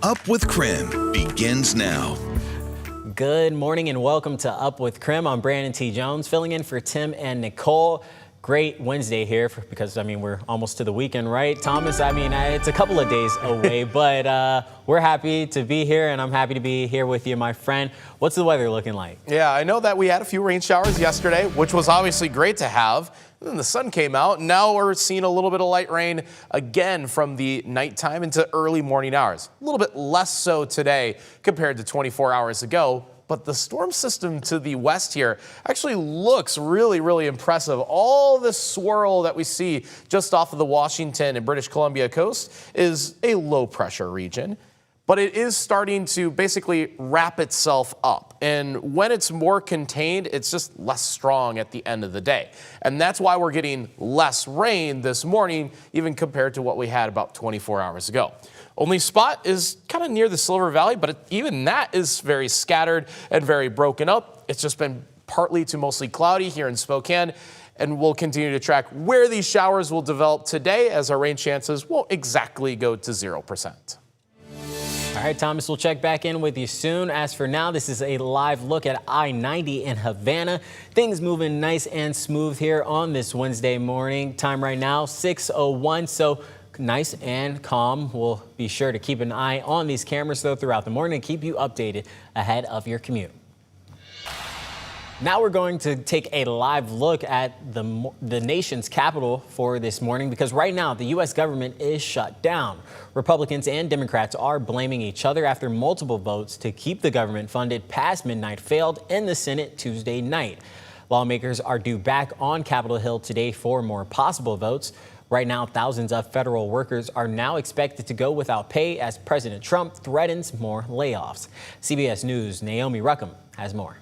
Up with KREM begins now. Good morning and welcome to Up with KREM. I'm Brandon T. Jones, filling in for Tim and Nicole. Great Wednesday here because, we're almost to the weekend, right? Thomas, it's a couple of days away, but we're happy to be here, and I'm happy to be here with you, my friend. What's the weather looking like? Yeah, I know that we had a few rain showers yesterday, which was obviously great to have. And then the sun came out, and now we're seeing a little bit of light rain again from the nighttime into early morning hours. A little bit less so today compared to 24 hours ago. But the storm system to the west here actually looks really, really impressive. All this swirl that we see just off of the Washington and British Columbia coast is a low pressure region, but it is starting to basically wrap itself up. And when it's more contained, it's just less strong at the end of the day. And that's why we're getting less rain this morning, even compared to what we had about 24 hours ago. Only spot is kind of near the Silver Valley, but even that is very scattered and very broken up. It's just been partly to mostly cloudy here in Spokane, and we'll continue to track where these showers will develop today as our rain chances won't exactly go to 0%. All right, Thomas, we'll check back in with you soon. As for now, this is a live look at I-90 in Havana. Things moving nice and smooth here on this Wednesday morning. Time right now, 6:01, so nice and calm. We'll be sure to keep an eye on these cameras, though, throughout the morning and keep you updated ahead of your commute. Now we're going to take a live look at the nation's capital for this morning, because right now the U.S. government is shut down. Republicans and Democrats are blaming each other after multiple votes to keep the government funded past midnight failed in the Senate Tuesday night. Lawmakers are due back on Capitol Hill today for more possible votes. Right now, thousands of federal workers are now expected to go without pay as President Trump threatens more layoffs. CBS News' Naomi Ruckham has more.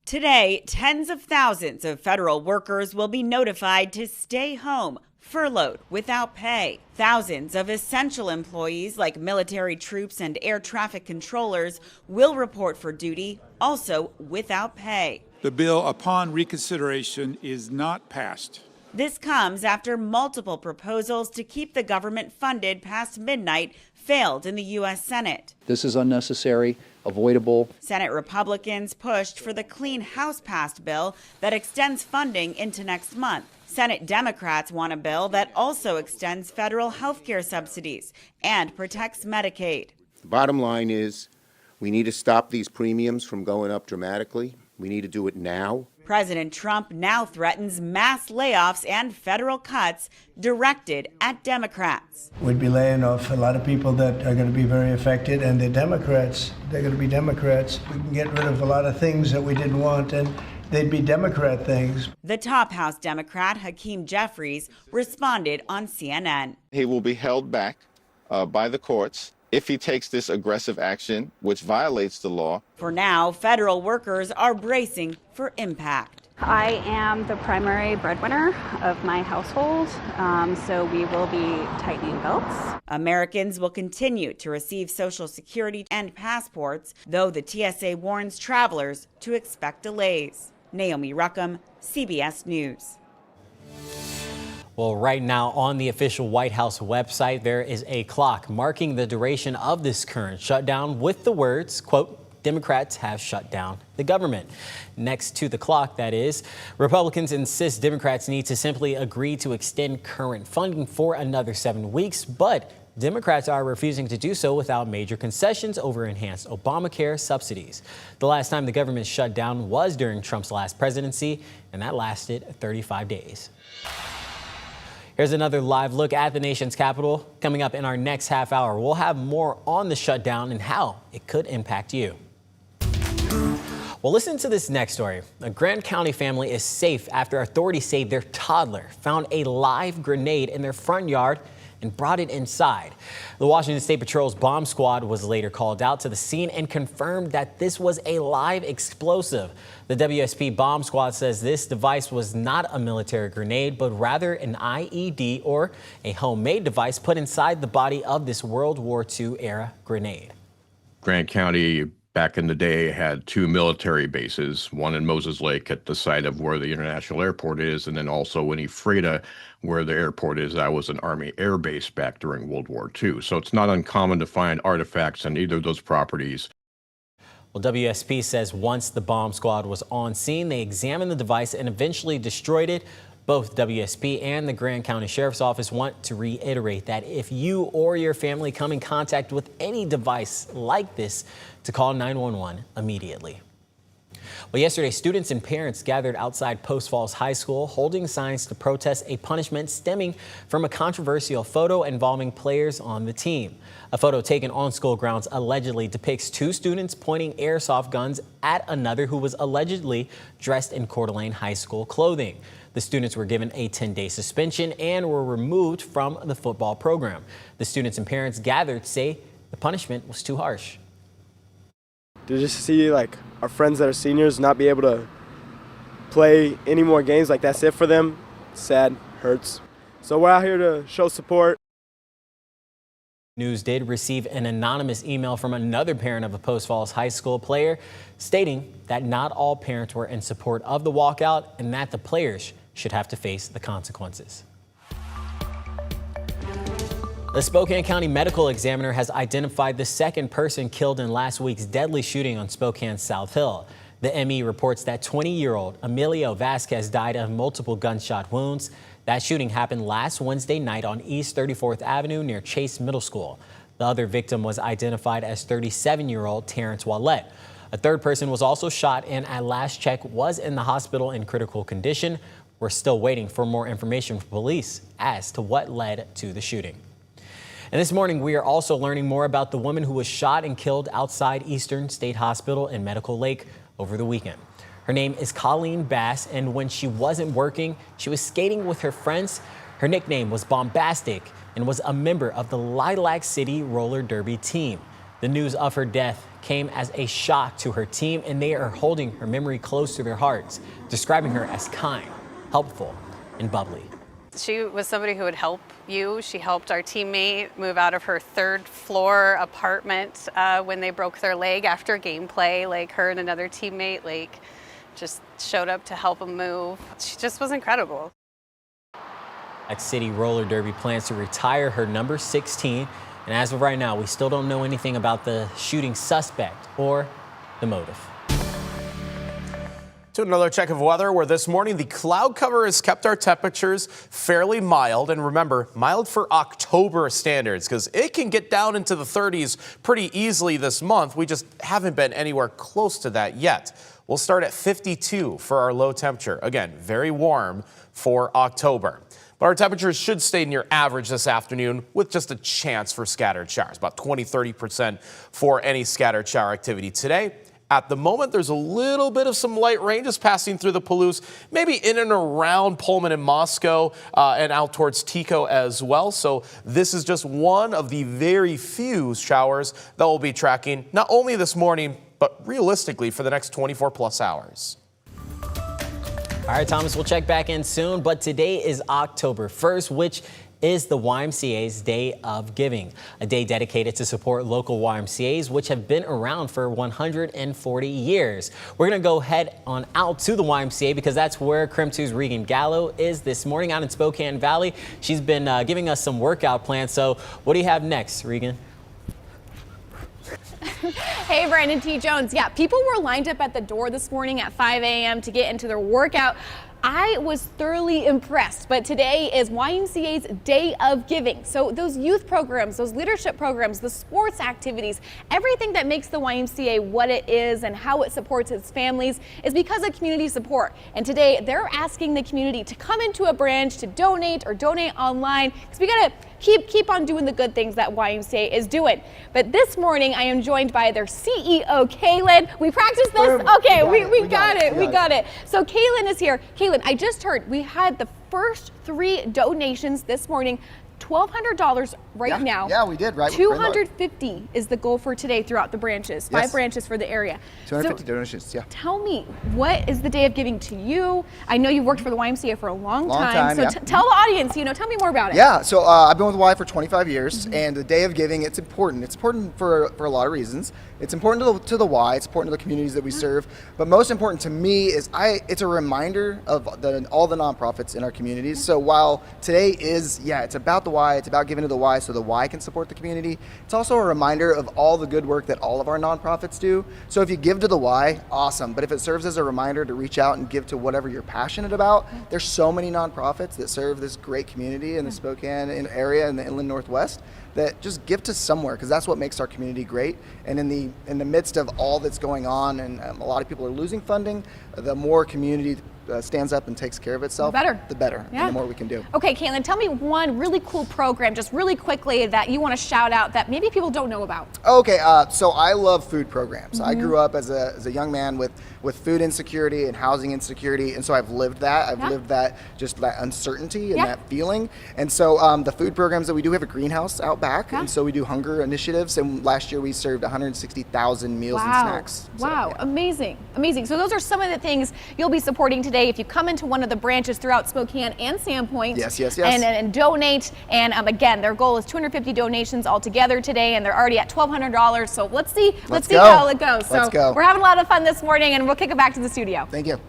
Today, tens of thousands of federal workers will be notified to stay home, furloughed without pay. Thousands of essential employees like military troops and air traffic controllers will report for duty, also without pay. The bill, upon reconsideration, is not passed. This comes after multiple proposals to keep the government funded past midnight failed in the U.S. Senate. This is unnecessary, avoidable. Senate Republicans pushed for the Clean House passed bill that extends funding into next month. Senate Democrats want a bill that also extends federal health care subsidies and protects Medicaid. The bottom line is we need to stop these premiums from going up dramatically. We need to do it now. President Trump now threatens mass layoffs and federal cuts directed at Democrats. We'd be laying off a lot of people that are going to be very affected, and they're Democrats. They're going to be Democrats. We can get rid of a lot of things that we didn't want, and they'd be Democrat things. The top House Democrat, Hakeem Jeffries, responded on CNN. He will be held back by the courts if he takes this aggressive action, which violates the law. For now, federal workers are bracing for impact. I am the primary breadwinner of my household, so we will be tightening belts. Americans will continue to receive Social Security and passports, though the TSA warns travelers to expect delays. Naomi Ruckham, CBS News. Well, right now on the official White House website, there is a clock marking the duration of this current shutdown with the words, quote, Democrats have shut down the government. Next to the clock, that is, Republicans insist Democrats need to simply agree to extend current funding for another 7 weeks, but Democrats are refusing to do so without major concessions over enhanced Obamacare subsidies. The last time the government shut down was during Trump's last presidency, and that lasted 35 days. Here's another live look at the nation's capital. Coming up in our next half hour, we'll have more on the shutdown and how it could impact you. Well, listen to this next story. A Grant County family is safe after authorities say their toddler found a live grenade in their front yard and brought it inside. The Washington State Patrol's bomb squad was later called out to the scene and confirmed that this was a live explosive. The WSP bomb squad says this device was not a military grenade, but rather an IED, or a homemade device put inside the body of this World War II era grenade. Grant County back in the day had 2 military bases, one in Moses Lake at the site of where the international airport is, and then also in Ephrata where the airport is. That was an Army air base back during World War II. So it's not uncommon to find artifacts on either of those properties. Well, WSP says once the bomb squad was on scene, they examined the device and eventually destroyed it. Both WSP and the Grand County Sheriff's Office want to reiterate that if you or your family come in contact with any device like this, to call 911 immediately. Well, yesterday, students and parents gathered outside Post Falls High School holding signs to protest a punishment stemming from a controversial photo involving players on the team. A photo taken on school grounds allegedly depicts 2 students pointing airsoft guns at another who was allegedly dressed in Coeur d'Alene High School clothing. The students were given a 10-day suspension and were removed from the football program. The students and parents gathered say the punishment was too harsh. To just see like our friends that are seniors not be able to play any more games, like that's it for them. Sad, hurts. So we're out here to show support. News did receive an anonymous email from another parent of a Post Falls High School player stating that not all parents were in support of the walkout and that the players should have to face the consequences. The Spokane County Medical Examiner has identified the second person killed in last week's deadly shooting on Spokane's South Hill. The ME reports that 20-year-old Emilio Vasquez died of multiple gunshot wounds. That shooting happened last Wednesday night on East 34th Avenue near Chase Middle School. The other victim was identified as 37-year-old Terrence Wallette. A third person was also shot and at last check was in the hospital in critical condition. We're still waiting for more information from police as to what led to the shooting. And this morning, we are also learning more about the woman who was shot and killed outside Eastern State Hospital in Medical Lake over the weekend. Her name is Colleen Bass, and when she wasn't working, she was skating with her friends. Her nickname was Bombastic and was a member of the Lilac City Roller Derby team. The news of her death came as a shock to her team, and they are holding her memory close to their hearts, describing her as kind, helpful, and bubbly. She was somebody who would help you. She helped our teammate move out of her 3rd floor apartment when they broke their leg after gameplay. Like, her and another teammate, like, just showed up to help them move. She just was incredible. City Roller Derby plans to retire her number 16, and as of right now, we still don't know anything about the shooting suspect or the motive. To another check of weather, where this morning the cloud cover has kept our temperatures fairly mild. And remember, mild for October standards, because it can get down into the 30s pretty easily this month. We just haven't been anywhere close to that yet. We'll start at 52 for our low temperature. Again, very warm for October. But our temperatures should stay near average this afternoon with just a chance for scattered showers, about 20-30% for any scattered shower activity today. At the moment, there's a little bit of some light rain just passing through the Palouse, maybe in and around Pullman and Moscow and out towards Tico as well. So this is just one of the very few showers that we'll be tracking not only this morning, but realistically for the next 24 plus hours. All right, Thomas, we'll check back in soon, but today is October 1st, which is the YMCA's Day of Giving, a day dedicated to support local YMCAs, which have been around for 140 years. We're going to go head on out to the YMCA because that's where KREM 2's Regan Gallo is this morning out in Spokane Valley. She's been giving us some workout plans. So what do you have next, Regan? Hey, Brandon T. Jones. Yeah, people were lined up at the door this morning at 5 a.m. to get into their workout. I was thoroughly impressed, but today is YMCA's Day of Giving. So those youth programs, those leadership programs, the sports activities, everything that makes the YMCA what it is and how it supports its families is because of community support. And today they're asking the community to come into a branch to donate or donate online because we gotta keep on doing the good things that YMCA is doing. But this morning I am joined by their CEO, Kaylin. We practiced this? Okay, we got it. So Kaylin is here. Kaylin, I just heard we had the first 3 donations this morning, $1,200 right now. Yeah, we did, right? 250 is the goal for today throughout the branches, 5 branches for the area. 250 donations, yeah. Tell me, what is the Day of Giving to you? I know you've worked for the YMCA for a long time, so yeah. tell the audience, tell me more about it. Yeah, so I've been with Y for 25 years, and the Day of Giving, it's important. It's important for a lot of reasons. It's important to the Y, it's important to the communities that we serve, but most important to me is it's a reminder of all the nonprofits in our communities. So while today is, it's about the Y, it's about giving to the Y so the Y can support the community, it's also a reminder of all the good work that all of our nonprofits do. So if you give to the Y, awesome, but if it serves as a reminder to reach out and give to whatever you're passionate about, there's so many nonprofits that serve this great community in the Spokane area in the Inland Northwest that just give to somewhere, because that's what makes our community great. And in the midst of all that's going on, and a lot of people are losing funding, the more community stands up and takes care of itself, the better, and the more we can do. Okay, Caitlin, tell me one really cool program, just really quickly, that you want to shout out that maybe people don't know about. Okay, so I love food programs. I grew up as a young man with food insecurity and housing insecurity, and so I've lived that. I've lived that, just that uncertainty and that feeling. And so the food programs that we do, have a greenhouse out back, and so we do hunger initiatives, and last year we served 160,000 meals and snacks. Wow, amazing, amazing. So those are some of the things you'll be supporting today if you come into one of the branches throughout Spokane and Sandpoint. Yes. And donate. And again, their goal is 250 donations altogether today, and they're already at $1,200. So let's see how it goes. Let's go. We're having a lot of fun this morning, and we'll kick it back to the studio. Thank you.